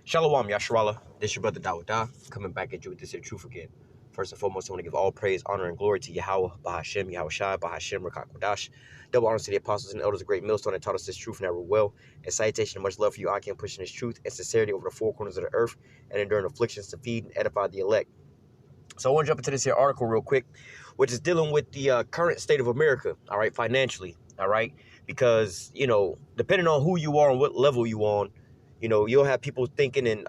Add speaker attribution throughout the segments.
Speaker 1: Shalom, Yasharala. This your brother Dawudah, coming back at you with this here truth again. First and foremost, I want to give all praise, honor, and glory to Yahweh, Bahashem, Yahweh Shai, Bahashem, Rakak Kodash. Double honors to the apostles and elders, a great millstone that taught us this truth and that well. And citation and much love for you, I can pushing this truth and sincerity over the four corners of the earth and enduring afflictions to feed and edify the elect. So I want to jump into this here article real quick, which is dealing with the current state of America, all right, financially, all right? Because, depending on who you are and what level you on, you'll have people thinking and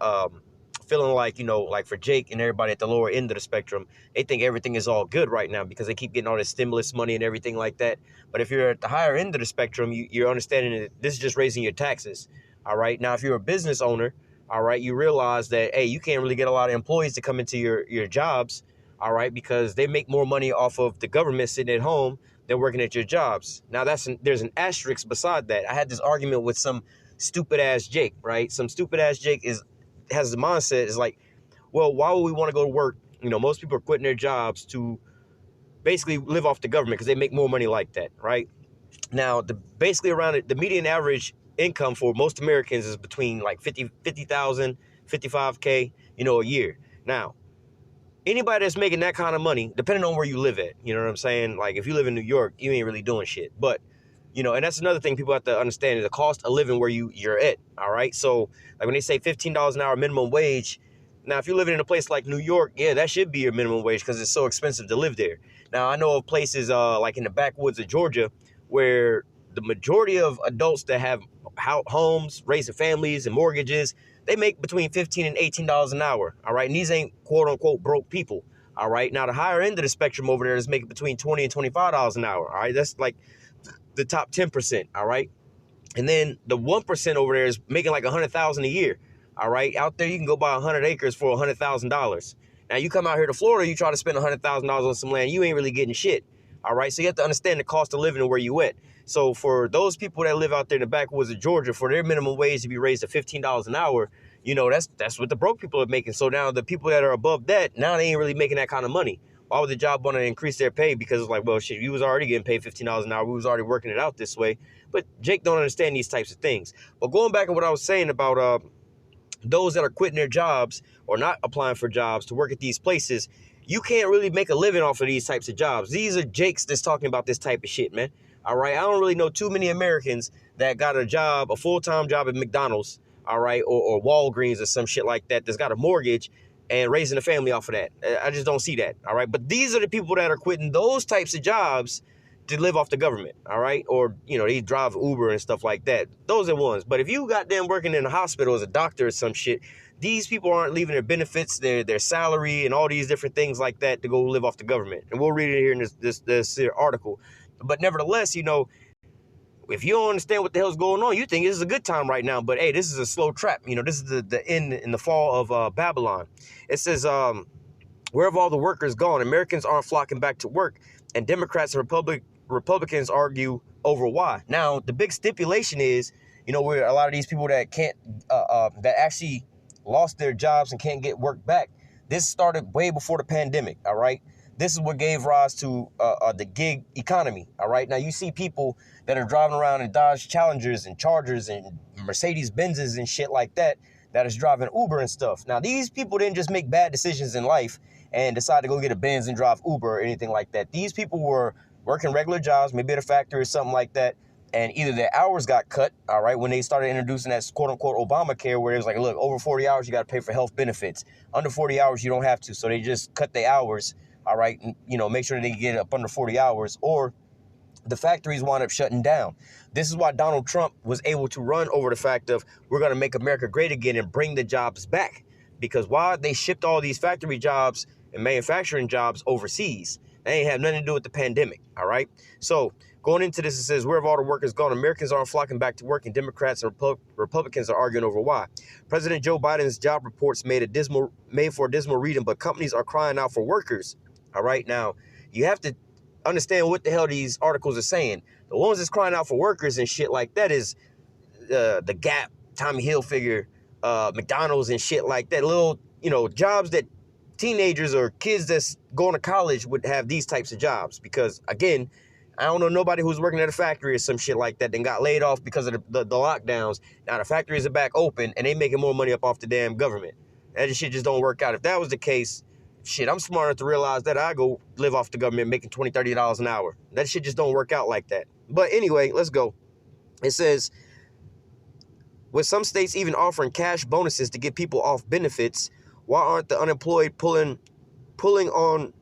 Speaker 1: feeling like, like for Jake and everybody at the lower end of the spectrum, they think everything is all good right now because they keep getting all this stimulus money and everything like that. But if you're at the higher end of the spectrum, you're understanding that this is just raising your taxes, all right? Now, if you're a business owner, all right, you realize that, hey, you can't really get a lot of employees to come into your jobs, all right, because they make more money off of the government sitting at home than working at your jobs. Now, there's an asterisk beside that. I had this argument with some stupid ass Jake, right? Some stupid ass Jake has the mindset is like, well, why would we want to go to work? Most people are quitting their jobs to basically live off the government because they make more money like that, right? Now, basically around the median average income for most Americans is between like 50,000, 55K, a year. Now, anybody that's making that kind of money, depending on where you live at, you know what I'm saying? Like if you live in New York, you ain't really doing shit. But, and that's another thing people have to understand is the cost of living where you're at, all right? So like when they say $15 an hour minimum wage, now if you're living in a place like New York, yeah, that should be your minimum wage because it's so expensive to live there. Now, I know of places like in the backwoods of Georgia where the majority of adults that have homes, raising families and mortgages, they make between $15 and $18 an hour, all right? And these ain't quote-unquote broke people, all right? Now, the higher end of the spectrum over there is making between $20 and $25 an hour, all right? That's like the top 10%, all right? And then the 1% over there is making like $100,000 a year, all right? Out there, you can go buy 100 acres for $100,000. Now, you come out here to Florida, you try to spend $100,000 on some land, you ain't really getting shit, all right? So you have to understand the cost of living and where you at. So for those people that live out there in the backwoods of Georgia, for their minimum wage to be raised to $15 an hour, that's what the broke people are making. So now the people that are above that, now they ain't really making that kind of money. Why would the job want to increase their pay? Because it's like, well, shit, you was already getting paid $15 an hour. We was already working it out this way. But Jake don't understand these types of things. But going back to what I was saying about those that are quitting their jobs or not applying for jobs to work at these places, you can't really make a living off of these types of jobs. These are Jakes that's talking about this type of shit, man. All right, I don't really know too many Americans that got a job, a full-time job at McDonald's, all right, or Walgreens or some shit like that that's got a mortgage and raising a family off of that. I just don't see that, all right? But these are the people that are quitting those types of jobs to live off the government, all right? Or, they drive Uber and stuff like that. Those are ones. But if you got them working in a hospital as a doctor or some shit, these people aren't leaving their benefits, their salary, and all these different things like that to go live off the government. And we'll read it here in this article. But nevertheless, if you don't understand what the hell's going on, you think this is a good time right now. But, hey, this is a slow trap. This is the end in the fall of Babylon. It says, where have all the workers gone? Americans aren't flocking back to work. And Democrats and Republicans argue over why. Now, the big stipulation is, where a lot of these people that can't, that actually lost their jobs and can't get work back. This started way before the pandemic, all right? This is what gave rise to the gig economy, all right? Now, you see people that are driving around in Dodge Challengers and Chargers and Mercedes Benzes and shit like that is driving Uber and stuff. Now, these people didn't just make bad decisions in life and decide to go get a Benz and drive Uber or anything like that. These people were working regular jobs, maybe at a factory or something like that, and either their hours got cut, all right, when they started introducing that quote-unquote Obamacare, where it was like, look, over 40 hours, you got to pay for health benefits. Under 40 hours, you don't have to. So they just cut their hours, all right, and, make sure they get up under 40 hours, or the factories wind up shutting down. This is why Donald Trump was able to run over the fact of we're going to make America great again and bring the jobs back. Because while they shipped all these factory jobs and manufacturing jobs overseas, they ain't have nothing to do with the pandemic, all right? So going into this, it says, where have all the workers gone? Americans aren't flocking back to work, and Democrats and Republicans are arguing over why. President Joe Biden's job reports made for a dismal reading, but companies are crying out for workers, all right? Now, you have to understand what the hell these articles are saying. The ones that's crying out for workers and shit like that is the Gap, Tommy Hilfiger, McDonald's and shit like that. Little, jobs that teenagers or kids that's going to college would have these types of jobs because, again, I don't know nobody who's working at a factory or some shit like that, then got laid off because of the lockdowns. Now the factories are back open and they making more money up off the damn government. That shit just don't work out. If that was the case, shit, I'm smart enough to realize that I go live off the government making $20, $30 an hour. That shit just don't work out like that. But anyway, let's go. It says, with some states even offering cash bonuses to get people off benefits, why aren't the unemployed pulling on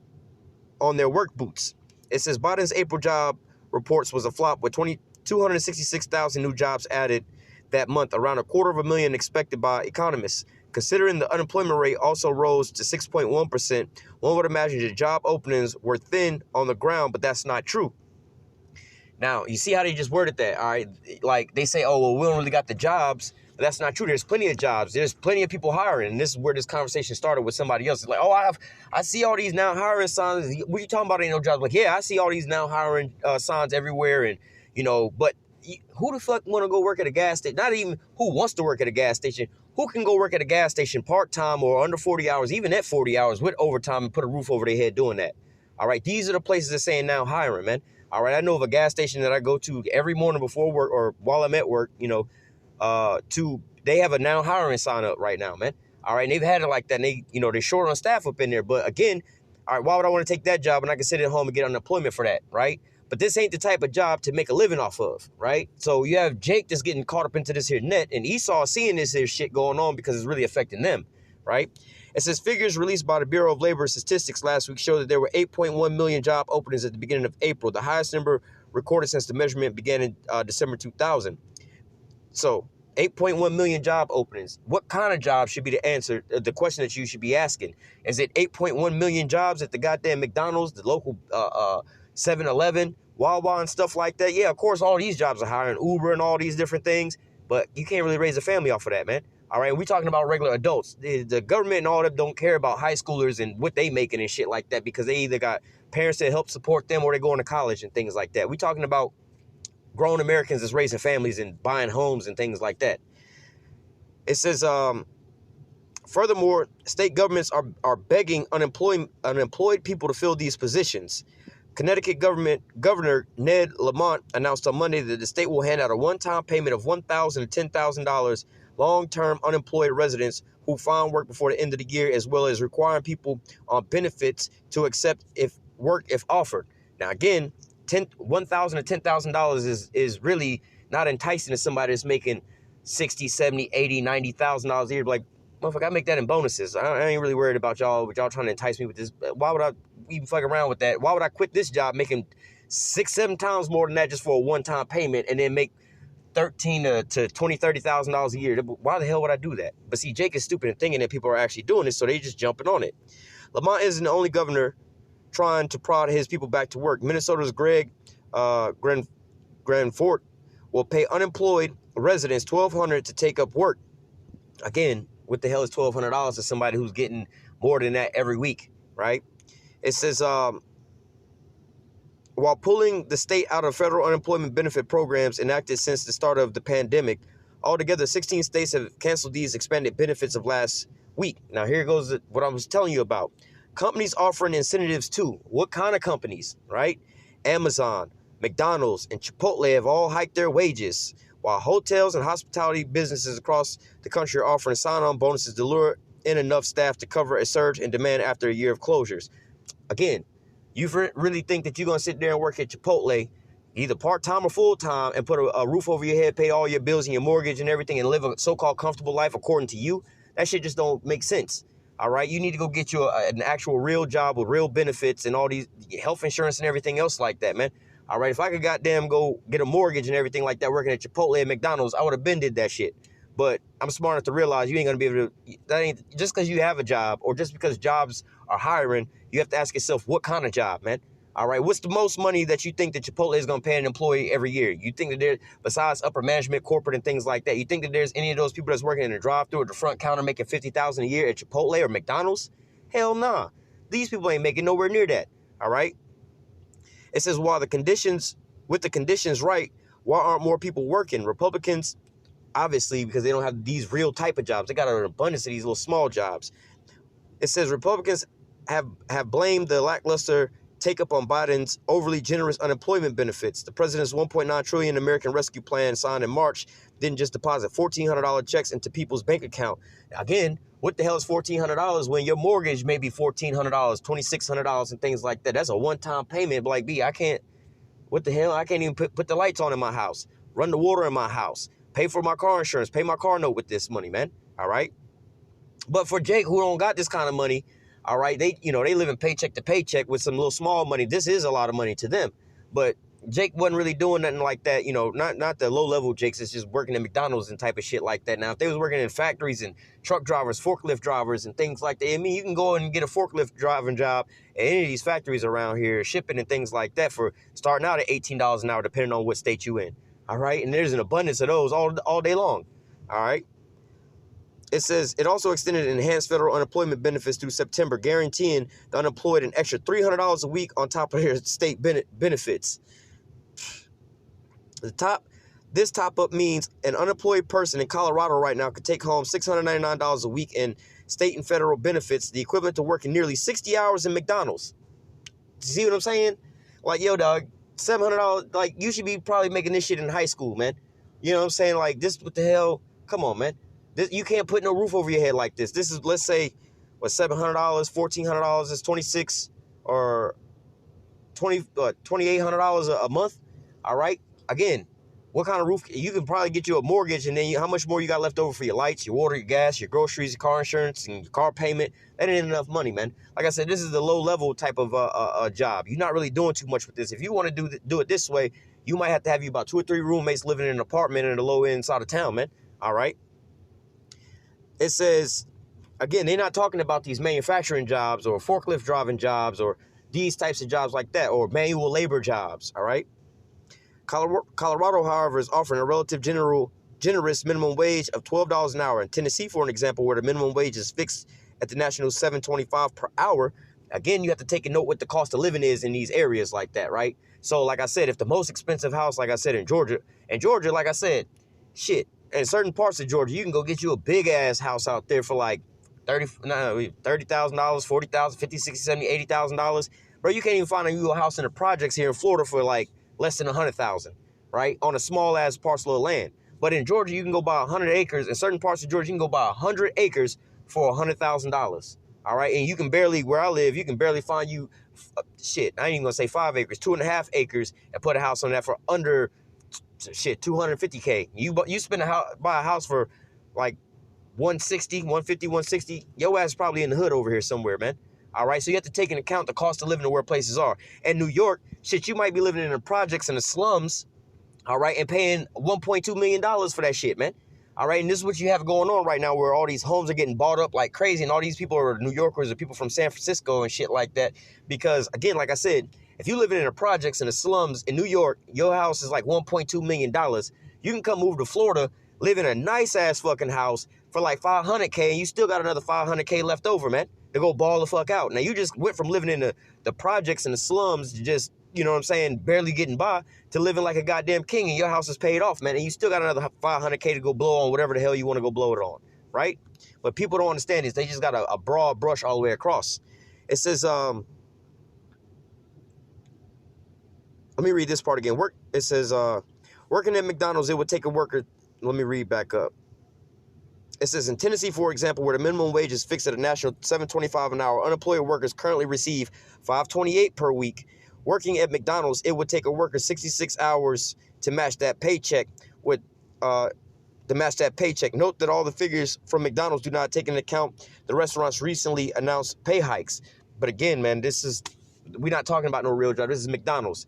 Speaker 1: their work boots? It says Biden's April job reports was a flop with 266,000 new jobs added that month, around 250,000 expected by economists. Considering the unemployment rate also rose to 6.1%, one would imagine that job openings were thin on the ground, but that's not true. Now, you see how they just worded that, all right? Like, they say, oh, well, we don't really got the jobs, but that's not true. There's plenty of jobs. There's plenty of people hiring, and this is where this conversation started with somebody else. It's like, oh, I see all these now hiring signs. What you talking about? Ain't no jobs. Like, yeah, I see all these now hiring signs everywhere, and, you know, but who the fuck want to go work at a gas station? Not even who wants to work at a gas station. Who can go work at a gas station part-time or under 40 hours, even at 40 hours with overtime and put a roof over their head doing that? All right, these are the places that saying now hiring, man. All right, I know of a gas station that I go to every morning before work or while I'm at work, you know, they have a now hiring sign up right now, man. All right, and they've had it like that. And they, you know, they're short on staff up in there. But again, all right, why would I want to take that job when I can sit at home and get unemployment for that, right? But this ain't the type of job to make a living off of, right? So you have Jake that's getting caught up into this here net, and Esau seeing this here shit going on because it's really affecting them, right? It says figures released by the Bureau of Labor Statistics last week show that there were 8.1 million job openings at the beginning of April, the highest number recorded since the measurement began in December 2000. So 8.1 million job openings. What kind of job should be the answer, the question that you should be asking? Is it 8.1 million jobs at the goddamn McDonald's, the local 7-Eleven, Wawa and stuff like that? Yeah, of course, all these jobs are hiring, Uber and all these different things, but you can't really raise a family off of that, man. All right, we're talking about regular adults. The government and all that don't care about high schoolers and what they making and shit like that because they either got parents that help support them or they're going to college and things like that. We're talking about grown Americans that's raising families and buying homes and things like that. It says, furthermore, state governments are begging unemployed people to fill these positions. Connecticut Governor Ned Lamont announced on Monday that the state will hand out a one-time payment of $1,000 to $10,000 long-term unemployed residents who found work before the end of the year, as well as requiring people on benefits to accept work if offered. Now, again, $1,000 to $10,000 is really not enticing to somebody that's making $60,000, $70,000, $80,000, $90,000 a year. Like, motherfucker, I make that in bonuses. I ain't really worried about y'all, but y'all trying to entice me with this. Why would I even fuck around with that? Why would I quit this job making 6-7 times more than that just for a one-time payment and then make $13,000 to $20,000, $30,000 a year? Why the hell would I do that? But see, Jake is stupid and thinking that people are actually doing this, so they just jumping on it. Lamont isn't the only governor trying to prod his people back to work. Minnesota's Greg Granfort will pay unemployed residents $1,200 to take up work. Again, what the hell is $1,200 to somebody who's getting more than that every week, right? It says, while pulling the state out of federal unemployment benefit programs enacted since the start of the pandemic, altogether 16 states have canceled these expanded benefits of last week. Now, here goes what I was telling you about. Companies offering incentives too. What kind of companies, right? Amazon, McDonald's, and Chipotle have all hiked their wages, while hotels and hospitality businesses across the country are offering sign-on bonuses to lure in enough staff to cover a surge in demand after a year of closures. Again, you really think that you're going to sit there and work at Chipotle, either part-time or full-time, and put a roof over your head, pay all your bills and your mortgage and everything, and live a so-called comfortable life according to you? That shit just don't make sense. All right, you need to go get you an actual real job with real benefits and all these health insurance and everything else like that, man. All right, if I could goddamn go get a mortgage and everything like that working at Chipotle and McDonald's, I would have been did that shit. But I'm smart enough to realize you ain't going to be able to, that ain't, just because you have a job or just because jobs are hiring, you have to ask yourself, what kind of job, man? All right, what's the most money that you think that Chipotle is going to pay an employee every year? You think that there, besides upper management, corporate, and things like that, you think that there's any of those people that's working in the drive-thru or the front counter making $50,000 a year at Chipotle or McDonald's? Hell nah. These people ain't making nowhere near that. All right. It says, with the conditions right, why aren't more people working? Republicans, obviously, because they don't have these real type of jobs. They got an abundance of these little small jobs. It says Republicans have blamed the lackluster take up on Biden's overly generous unemployment benefits. The president's $1.9 trillion American Rescue Plan signed in March didn't just deposit $1,400 checks into people's bank account. Again, what the hell is $1,400 when your mortgage may be $1,400, $2,600, and things like that? That's a one-time payment. Like, B, I can't, what the hell? I can't even put the lights on in my house, run the water in my house, pay for my car insurance, pay my car note with this money, man. All right. But for Jake, who don't got this kind of money, all right, they live in paycheck to paycheck with some little small money. This is a lot of money to them. But Jake wasn't really doing nothing like that, not the low-level Jakes. It's just working at McDonald's and type of shit like that. Now, if they was working in factories and truck drivers, forklift drivers, and things like that, I mean, you can go and get a forklift driving job at any of these factories around here, shipping and things like that, for starting out at $18 an hour, depending on what state you in, all right? And there's an abundance of those all day long, all right? It says it also extended enhanced federal unemployment benefits through September, guaranteeing the unemployed an extra $300 a week on top of their state benefits. This top-up means an unemployed person in Colorado right now could take home $699 a week in state and federal benefits, the equivalent to working nearly 60 hours in McDonald's. See what I'm saying? Like, yo, dog, $700, like, you should be probably making this shit in high school, man. You know what I'm saying? Like, this, what the hell? Come on, man. You can't put no roof over your head like this. This is, let's say, what, $700, $1,400 is $26 or $2,800 a month. All right. Again, what kind of roof? You can probably get you a mortgage, and then how much more you got left over for your lights, your water, your gas, your groceries, your car insurance, and your car payment? That ain't enough money, man. Like I said, this is the low level type of job. You're not really doing too much with this. If you want to do it this way, you might have to have you about 2 or 3 roommates living in an apartment in the low end side of town, man. All right. It says, again, they're not talking about these manufacturing jobs or forklift driving jobs or these types of jobs like that, or manual labor jobs, all right? Colorado, however, is offering a relative generous minimum wage of $12 an hour. In Tennessee, for an example, where the minimum wage is fixed at the national $7.25 per hour, again, you have to take a note what the cost of living is in these areas like that, right? So, like I said, if the most expensive house, like I said, in Georgia, like I said, shit, in certain parts of Georgia, you can go get you a big-ass house out there for like $30,000, $40,000, $50,000, $60,000, $70,000, $80,000. Bro, you can't even find a house in the projects here in Florida for like less than $100,000, right? On a small-ass parcel of land. But in Georgia, you can go buy 100 acres. In certain parts of Georgia, you can go buy 100 acres for $100,000, all right? And you can barely, where I live, you can barely find you, shit, I ain't even going to say 5 acres, 2.5 acres, and put a house on that for under, shit, $250K. You spend buy a house for like 160, 150, 160. Your ass is probably in the hood over here somewhere, man. All right, so you have to take into account the cost of living and where places are. And New York, shit, you might be living in the projects in the slums, all right, and paying $1.2 million for that shit, man. All right, and this is what you have going on right now, where all these homes are getting bought up like crazy, and all these people are New Yorkers or people from San Francisco and shit like that. Because, again, like I said, if you're living in the projects in the slums in New York, your house is like $1.2 million. You can come move to Florida, live in a nice-ass fucking house for like $500K, and you still got another $500K left over, man, to go ball the fuck out. Now, you just went from living in the projects and the slums to just, you know what I'm saying, barely getting by, to living like a goddamn king, and your house is paid off, man, and you still got another $500K to go blow on whatever the hell you want to go blow it on, right? But people don't understand this. They just got a broad brush all the way across. It says, let me read this part again. It says, working at McDonald's, it would take a worker. Let me read back up. It says, in Tennessee, for example, where the minimum wage is fixed at a national $7.25 an hour, unemployed workers currently receive $5.28 per week. Working at McDonald's, it would take a worker 66 hours to match that paycheck. Note that all the figures from McDonald's do not take into account the restaurant's recently announced pay hikes. But again, man, we're not talking about no real job. This is McDonald's.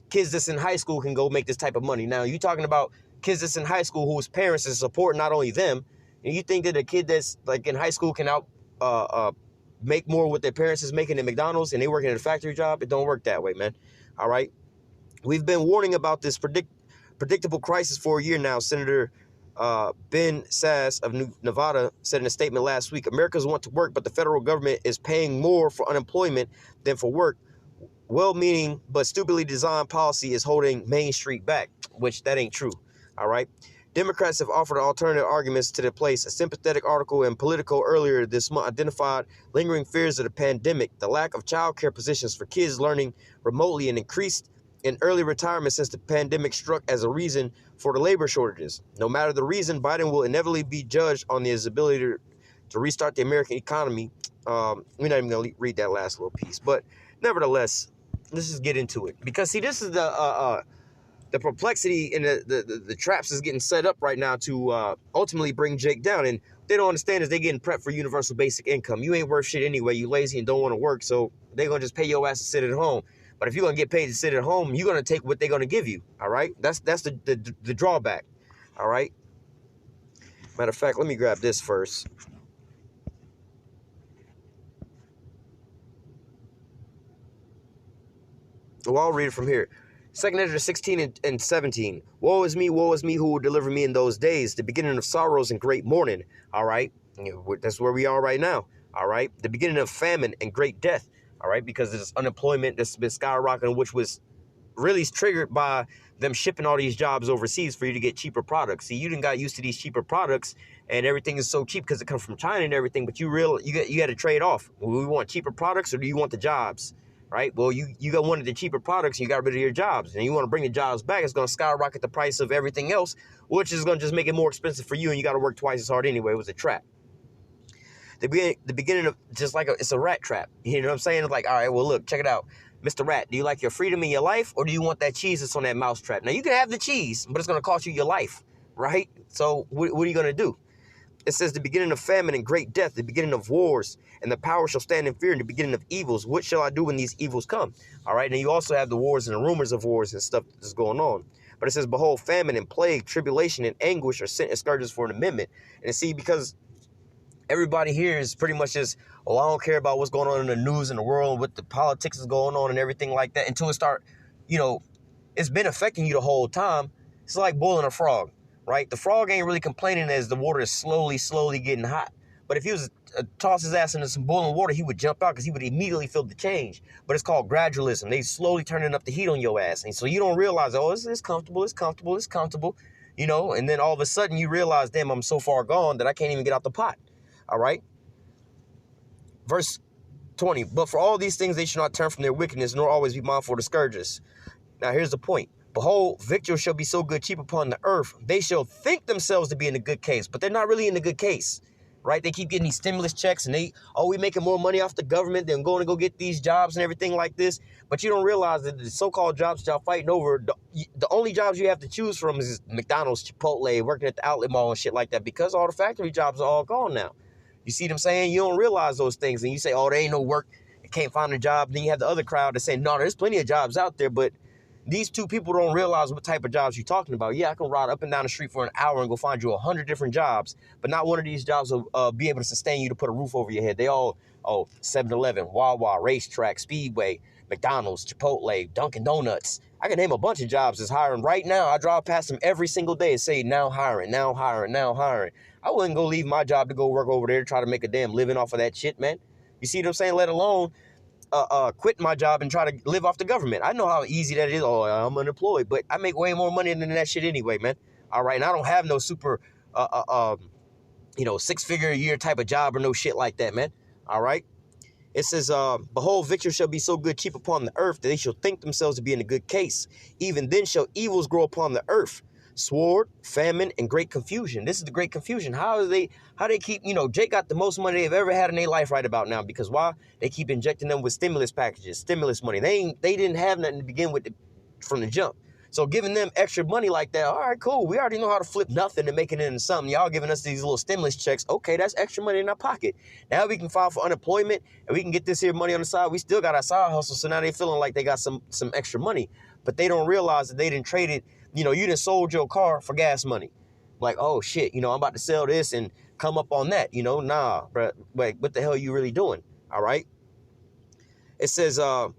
Speaker 1: Kids that's in high school can go make this type of money. Now, you talking about kids that's in high school whose parents is supporting not only them, and you think that a kid that's like in high school can make more what their parents is making at McDonald's and they working at a factory job? It don't work that way, man. All right. We've been warning about this predictable crisis for a year now. Senator Ben Sasse of Nevada said in a statement last week, Americans want to work, but the federal government is paying more for unemployment than for work. Well-meaning but stupidly designed policy is holding Main Street back, which that ain't true. All right. Democrats have offered alternative arguments to the place. A sympathetic article in Politico earlier this month identified lingering fears of the pandemic, the lack of child care positions for kids learning remotely, and increased in early retirement since the pandemic struck as a reason for the labor shortages. No matter the reason, Biden will inevitably be judged on his ability to restart the American economy. We're not even going to read that last little piece, but nevertheless, let's just get into it. Because, see, this is the perplexity and the traps is getting set up right now to ultimately bring Jake down. And they don't understand is they getting prepped for universal basic income. You ain't worth shit anyway. You lazy and don't want to work, so they're going to just pay your ass to sit at home. But if you're going to get paid to sit at home, you're going to take what they're going to give you, all right? That's the drawback, all right? Matter of fact, let me grab this first. Well, I'll read it from here. 2 Ezra 16 and 17. Woe is me, who will deliver me in those days, the beginning of sorrows and great mourning. All right. That's where we are right now. All right. The beginning of famine and great death. All right. Because there's unemployment that's been skyrocketing, which was really triggered by them shipping all these jobs overseas for you to get cheaper products. See, you didn't got used to these cheaper products and everything is so cheap because it comes from China and everything. But you got to trade off. Well, we want cheaper products or do you want the jobs? Right? Well, you got one of the cheaper products, and you got rid of your jobs, and you want to bring the jobs back, it's going to skyrocket the price of everything else, which is going to just make it more expensive for you, and you got to work twice as hard anyway. It was a trap. The beginning of just like it's a rat trap. You know what I'm saying? It's like, all right, well, look, check it out. Mr. Rat, do you like your freedom in your life, or do you want that cheese that's on that mouse trap? Now, you can have the cheese, but it's going to cost you your life, right? So what are you going to do? It says the beginning of famine and great death, the beginning of wars, and the power shall stand in fear, and the beginning of evils. What shall I do when these evils come? All right, and you also have the wars and the rumors of wars and stuff that's going on. But it says, behold, famine and plague, tribulation and anguish are sent as scourges for an amendment. And see, because everybody here is pretty much just, oh, I don't care about what's going on in the news and the world, what the politics is going on and everything like that, until it start, it's been affecting you the whole time. It's like boiling a frog. Right? The frog ain't really complaining as the water is slowly getting hot. But if he was to toss his ass into some boiling water, he would jump out because he would immediately feel the change. But it's called gradualism. They slowly turning up the heat on your ass. And so you don't realize, oh, it's comfortable, and then all of a sudden you realize, damn, I'm so far gone that I can't even get out the pot. All right? Verse 20, but for all these things they should not turn from their wickedness, nor always be mindful of the scourges. Now here's the point. Behold, victuals shall be so good, cheap upon the earth. They shall think themselves to be in a good case, but they're not really in a good case, right? They keep getting these stimulus checks, and we making more money off the government than going to go get these jobs and everything like this. But you don't realize that the so-called jobs that y'all fighting over, the only jobs you have to choose from is McDonald's, Chipotle, working at the outlet mall and shit like that, because all the factory jobs are all gone now. You see what I'm saying? You don't realize those things, and you say, oh, there ain't no work, you can't find a job. Then you have the other crowd that say, no, there's plenty of jobs out there, but these two people don't realize what type of jobs you're talking about. Yeah, I can ride up and down the street for an hour and go find you 100 different jobs, but not one of these jobs will be able to sustain you to put a roof over your head. They all, 7-Eleven, Wawa, Racetrack, Speedway, McDonald's, Chipotle, Dunkin' Donuts. I can name a bunch of jobs that's hiring right now. I drive past them every single day and say, now hiring, now hiring, now hiring. I wouldn't go leave my job to go work over there to try to make a damn living off of that shit, man. You see what I'm saying? Let alone quit my job and try to live off the government. I know how easy that is. Oh, I'm unemployed, but I make way more money than that shit anyway, man. All right, and I don't have no super, 6-figure a year type of job or no shit like that, man. All right. It says, behold, victory shall be so good, cheap upon the earth, that they shall think themselves to be in a good case. Even then shall evils grow upon the earth. Sword, famine, and great confusion. This is the great confusion. How they keep, Jake got the most money they've ever had in their life right about now. Because why? They keep injecting them with stimulus packages, stimulus money. They didn't have nothing to begin with from the jump. So giving them extra money like that, all right, cool. We already know how to flip nothing and make it into something. Y'all giving us these little stimulus checks. Okay, that's extra money in our pocket. Now we can file for unemployment and we can get this here money on the side. We still got our side hustle. So now they feeling like they got some extra money. But they don't realize that they didn't trade it. You done sold your car for gas money. Like, oh, shit, I'm about to sell this and come up on that. Nah, bro, like, what the hell are you really doing? All right. It says, well,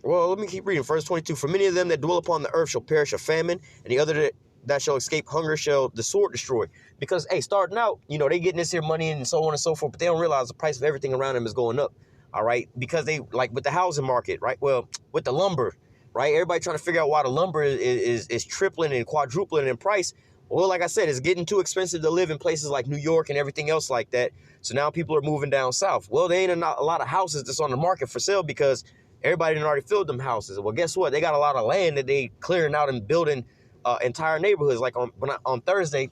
Speaker 1: let me keep reading. Verse 22, for many of them that dwell upon the earth shall perish of famine, and the other that shall escape hunger shall the sword destroy. Because, hey, starting out, they getting this here money and so on and so forth, but they don't realize the price of everything around them is going up. All right, because they like with the housing market, right? Well, with the lumber, right? Everybody trying to figure out why the lumber is tripling and quadrupling in price. Well, like I said, it's getting too expensive to live in places like New York and everything else like that. So now people are moving down south. Well, there ain't a lot of houses that's on the market for sale because everybody done already filled them houses. Well, guess what? They got a lot of land that they clearing out and building entire neighborhoods. Like on Thursday,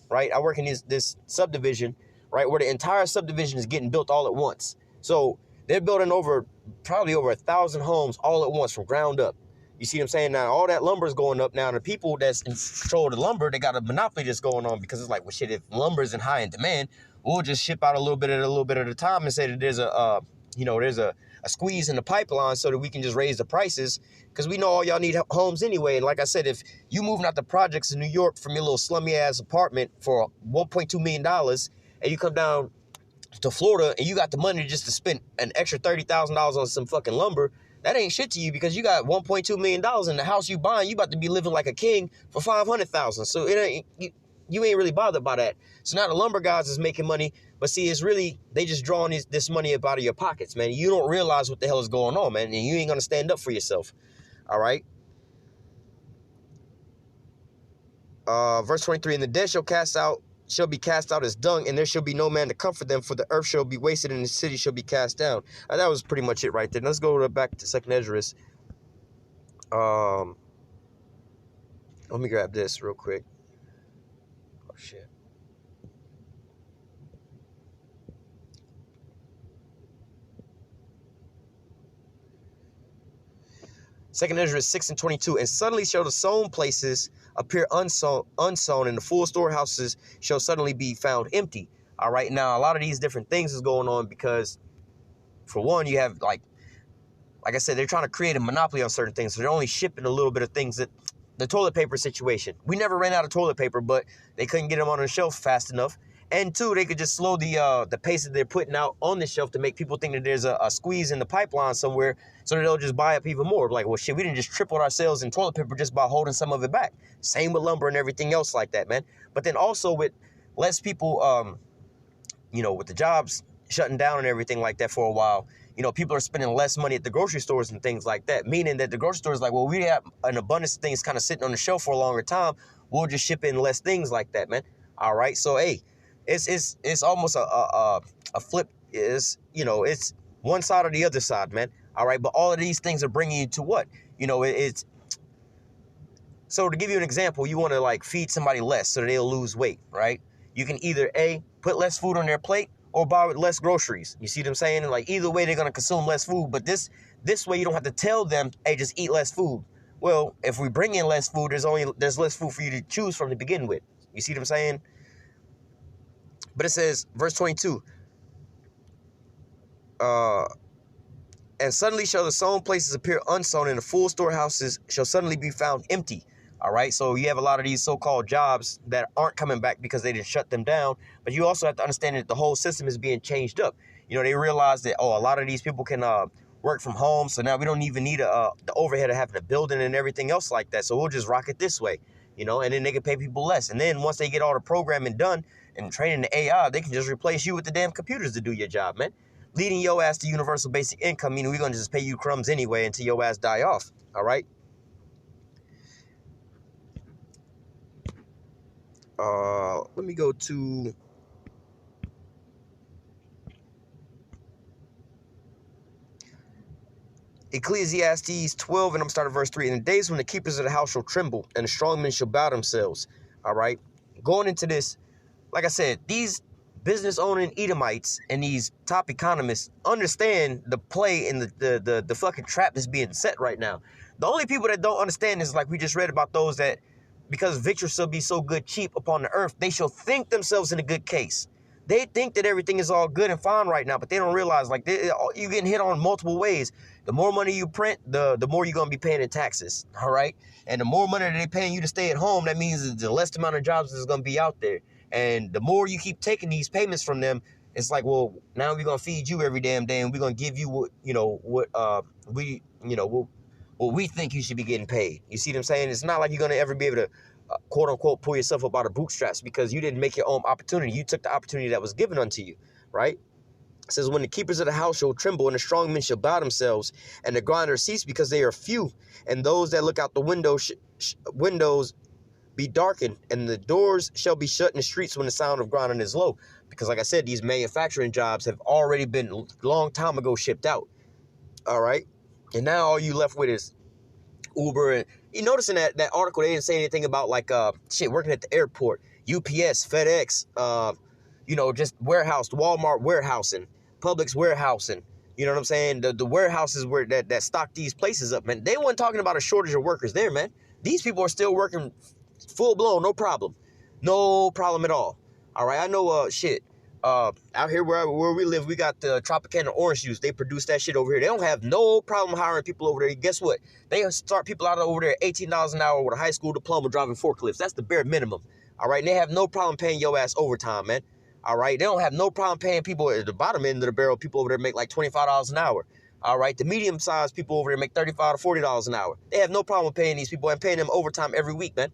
Speaker 1: right? I work in this subdivision, right, where the entire subdivision is getting built all at once. So they're building probably over 1,000 homes all at once from ground up. You see what I'm saying? Now, all that lumber is going up now. And the people that's in control of the lumber, they got a monopoly that's going on because it's like, well, shit, if lumber is in high in demand, we'll just ship out a little bit at a time and say that there's a squeeze in the pipeline so that we can just raise the prices because we know all y'all need homes anyway. And like I said, if you moving out the projects in New York from your little slummy ass apartment for $1.2 million and you come down to Florida and you got the money just to spend an extra $30,000 on some fucking lumber, that ain't shit to you because you got $1.2 million in the house you buying. You about to be living like a king for $500,000. So it ain't you ain't really bothered by that. So now the lumber guys is making money, but see, it's really they just drawing this money up out of your pockets, man. You don't realize what the hell is going on, man, and you ain't gonna stand up for yourself. All right. Verse 23: And the dead shall be cast out as dung, and there shall be no man to comfort them, for the earth shall be wasted, and the city shall be cast down. That was pretty much it right there. Let's go back to 2nd Esdras. Let me grab this real quick. Oh shit. Second Esdras 6:22. And suddenly shall the sown places appear unsown, and the full storehouses shall suddenly be found empty. All right. Now, a lot of these different things is going on because, for one, you have like I said, they're trying to create a monopoly on certain things. So they're only shipping a little bit of things that the toilet paper situation. We never ran out of toilet paper, but they couldn't get them on the shelf fast enough. And two, they could just slow the pace that they're putting out on the shelf to make people think that there's a squeeze in the pipeline somewhere, so that they'll just buy up even more. Like, well, shit, we didn't just triple our sales in toilet paper just by holding some of it back. Same with lumber and everything else like that, man. But then also with less people, with the jobs shutting down and everything like that for a while, people are spending less money at the grocery stores and things like that, meaning that the grocery store is like, well, we have an abundance of things kind of sitting on the shelf for a longer time. We'll just ship in less things like that, man. All right. So, hey, it's almost a flip. It's one side or the other side, man. All right. But all of these things are bringing you to what? It's so to give you an example, you want to like feed somebody less so that they'll lose weight, right? You can either put less food on their plate or buy less groceries. You see what I'm saying? Like either way, they're gonna consume less food. But this way, you don't have to tell them, hey, just eat less food. Well, if we bring in less food, there's less food for you to choose from to begin with. You see what I'm saying? But it says, verse 22. And suddenly shall the sown places appear unsown, and the full storehouses shall suddenly be found empty. All right, so you have a lot of these so-called jobs that aren't coming back because they didn't shut them down. But you also have to understand that the whole system is being changed up. They realize that, a lot of these people can work from home. So now we don't even need the overhead of having a building and everything else like that. So we'll just rock it this way, and then they can pay people less. And then once they get all the programming done and training the AI, they can just replace you with the damn computers to do your job, man. Leading your ass to universal basic income, meaning we're going to just pay you crumbs anyway until your ass die off. All right. Let me go to Ecclesiastes 12, and I'm starting verse 3. In the days when the keepers of the house shall tremble, and the strong men shall bow themselves. All right. Going into this, like I said, these business owning Edomites and these top economists understand the play and the fucking trap that's being set right now. The only people that don't understand is, like we just read about, those that, because victory shall be so good cheap upon the earth, they shall think themselves in a good case. They think that everything is all good and fine right now, but they don't realize, like, you're getting hit on multiple ways. The more money you print, the more you're going to be paying in taxes, all right? And the more money that they're paying you to stay at home, that means the less amount of jobs that's going to be out there. And the more you keep taking these payments from them, it's like, well, now we're going to feed you every damn day, and we're going to give you what we think you should be getting paid. You see what I'm saying? It's not like you're going to ever be able to, quote unquote, pull yourself up out of bootstraps because you didn't make your own opportunity. You took the opportunity that was given unto you, right? It says, when the keepers of the house shall tremble, and the strong men shall bow themselves, and the grinders cease because they are few, and those that look out the windows be darkened, and the doors shall be shut in the streets when the sound of grinding is low. Because like I said, these manufacturing jobs have already been a long time ago shipped out. All right. And now all you left with is Uber. And you notice in that article, they didn't say anything about like working at the airport, UPS, FedEx, just warehouse, Walmart warehousing, Publix warehousing. You know what I'm saying? The warehouses where that stock these places up, man. They weren't talking about a shortage of workers there, man. These people are still working full blown, no problem. No problem at all. All right, I know out here where we live, we got the Tropicana orange juice. They produce that shit over here. They don't have no problem hiring people over there. Guess what? They start people out over there $18 an hour with a high school diploma driving forklifts. That's the bare minimum. All right, and they have no problem paying your ass overtime, man. All right, they don't have no problem paying people at the bottom end of the barrel. People over there make like $25 an hour. All right, the medium-sized people over there make $35 to $40 an hour. They have no problem paying these people and paying them overtime every week, man.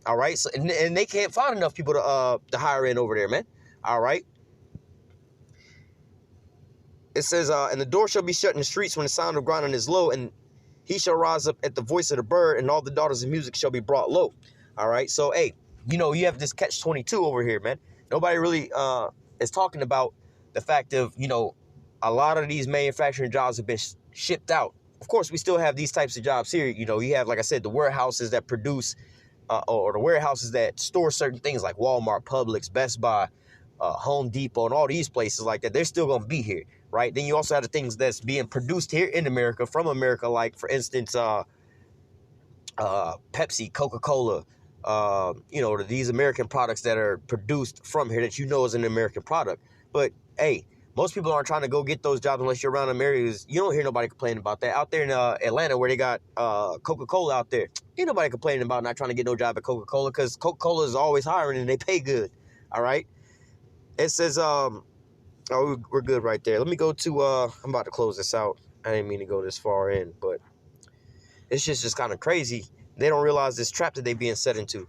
Speaker 1: All right, so and they can't find enough people to hire in over there, man. All right. It says, and the door shall be shut in the streets when the sound of grinding is low, and he shall rise up at the voice of the bird, and all the daughters of music shall be brought low. All right, so hey, you have this catch-22 over here, man. Nobody really is talking about the fact of a lot of these manufacturing jobs have been shipped out. Of course, we still have these types of jobs here. You have, like I said, the warehouses that produce or the warehouses that store certain things like Walmart, Publix, Best Buy, Home Depot, and all these places like that. They're still going to be here, right? Then you also have the things that's being produced here in America, from America, like, for instance, Pepsi, Coca-Cola, these American products that are produced from here that is an American product. But, hey, most people aren't trying to go get those jobs unless you're around them areas. You don't hear nobody complaining about that. Out there in Atlanta, where they got Coca-Cola out there, ain't nobody complaining about not trying to get no job at Coca-Cola, because Coca-Cola is always hiring and they pay good. All right. It says, we're good right there. Let me go to, I'm about to close this out. I didn't mean to go this far in, but it's just kind of crazy. They don't realize this trap that they being set into.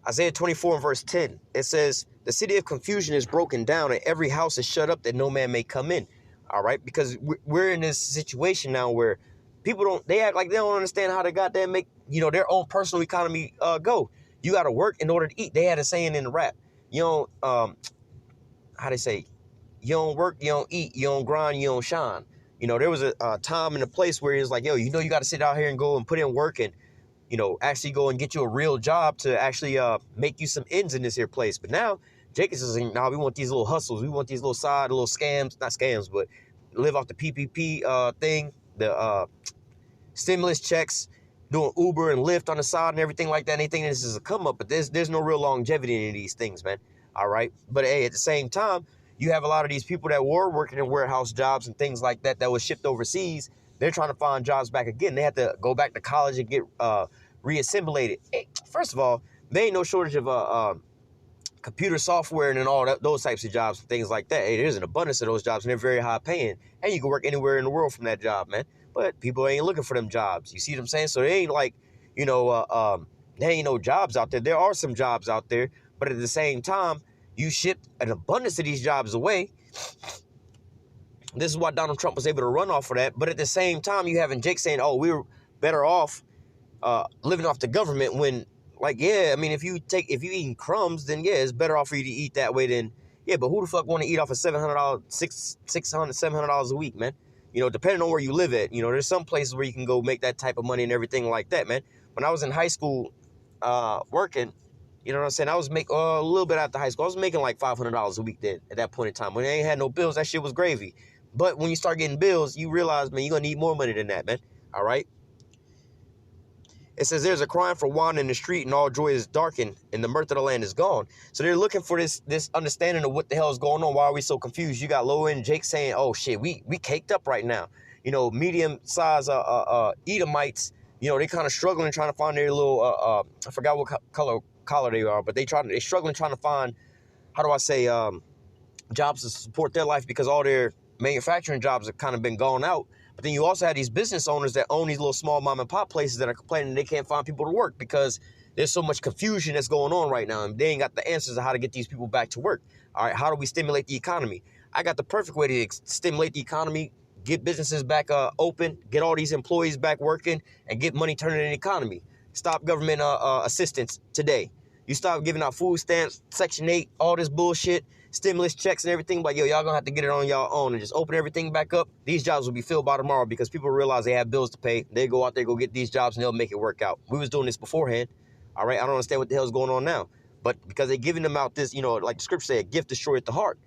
Speaker 1: Isaiah 24 and verse 10, it says, the city of confusion is broken down, and every house is shut up that no man may come in. All right, because we're in this situation now where people they act like they don't understand how to goddamn make, their own personal economy go. You got to work in order to eat. They had a saying in the rap, how they say, you don't work, you don't eat, you don't grind, you don't shine. There was a time and a place where it was like, yo, you got to sit out here and go and put in work and, actually go and get you a real job to actually make you some ends in this here place. But now, Jacobs is saying, we want these little hustles. We want these little scams, not scams, but live off the PPP thing, the stimulus checks, doing Uber and Lyft on the side and everything like that. Anything this is a come up, but there's no real longevity in these things, man. All right. But hey, at the same time, you have a lot of these people that were working in warehouse jobs and things like that was shipped overseas. They're trying to find jobs back again. They have to go back to college and get reassimilated. Hey, first of all, there ain't no shortage of computer software and all those types of jobs and things like that. Hey, there's an abundance of those jobs, and they're very high paying. And you can work anywhere in the world from that job, man. But people ain't looking for them jobs. You see what I'm saying? So they ain't like, there ain't no jobs out there. There are some jobs out there, but at the same time, you ship an abundance of these jobs away. This is why Donald Trump was able to run off of that. But at the same time, you having Jake saying, oh, we were better off living off the government, when, like, yeah, I mean, if you eating crumbs, then yeah, it's better off for you to eat that way than, yeah, but who the fuck want to eat off of $700, $700 a week, man? Depending on where you live at, there's some places where you can go make that type of money and everything like that, man. When I was in high school working, you know what I'm saying, I was making a little bit after high school. I was making like $500 a week then at that point in time. When I ain't had no bills, that shit was gravy. But when you start getting bills, you realize, man, you're going to need more money than that, man. All right? It says, there's a crying for wine in the street, and all joy is darkened, and the mirth of the land is gone. So they're looking for this understanding of what the hell is going on. Why are we so confused? You got Low End Jake saying, oh, shit, we caked up right now. Medium-sized Edomites, they kind of struggling trying to find their little, I forgot what color they are, but they're struggling trying to find, how do I say, jobs to support their life, because all their manufacturing jobs have kind of been gone out. But then you also have these business owners that own these little small mom and pop places that are complaining they can't find people to work because there's so much confusion that's going on right now. And they ain't got the answers of how to get these people back to work. All right, how do we stimulate the economy? I got the perfect way to stimulate the economy, get businesses back open, get all these employees back working, and get money turning in the economy. Stop government assistance today. You stop giving out food stamps, Section 8, all this bullshit, stimulus checks and everything. But, yo, y'all going to have to get it on y'all own and just open everything back up. These jobs will be filled by tomorrow because people realize they have bills to pay. They go out there, go get these jobs, and they'll make it work out. We was doing this beforehand. All right, I don't understand what the hell's going on now. But because they're giving them out this, like the scripture said, a gift destroyeth the heart.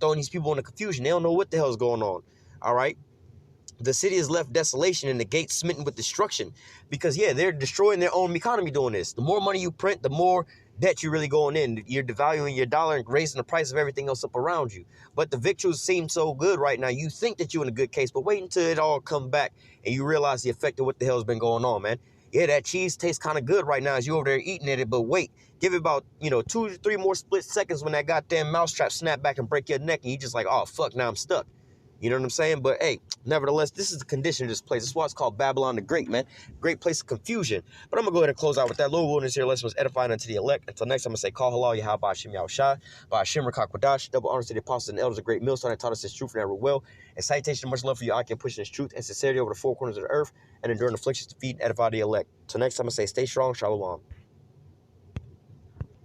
Speaker 1: Throwing these people into confusion. They don't know what the hell's going on. All right. The city is left desolation and the gates smitten with destruction because, yeah, they're destroying their own economy doing this. The more money you print, the more debt you're really going in. You're devaluing your dollar and raising the price of everything else up around you. But the victuals seem so good right now. You think that you're in a good case, but wait until it all come back and you realize the effect of what the hell's been going on, man. Yeah, that cheese tastes kind of good right now as you over there eating at it, but wait. Give it about, 2 to 3 more split seconds when that goddamn mousetrap snap back and break your neck and you just like, oh, fuck, now I'm stuck. You know what I'm saying? But, hey, nevertheless, this is the condition of this place. This is why it's called Babylon the Great, man. Great place of confusion. But I'm going to go ahead and close out with that. Lord wilderness here, lesson was edifying unto the elect. Until next time, I'm going to say, call halal, Yahweh, Hashem, Yahweh Shai, by Hashem, Rakakwadash, double honors to the apostles and elders of great millstone that taught us this truth and that will. And citation and much love for you. I can push this truth and sincerity over the four corners of the earth and enduring afflictions to feed and edify the elect. Till next time, I'm going to say, stay strong, shalom.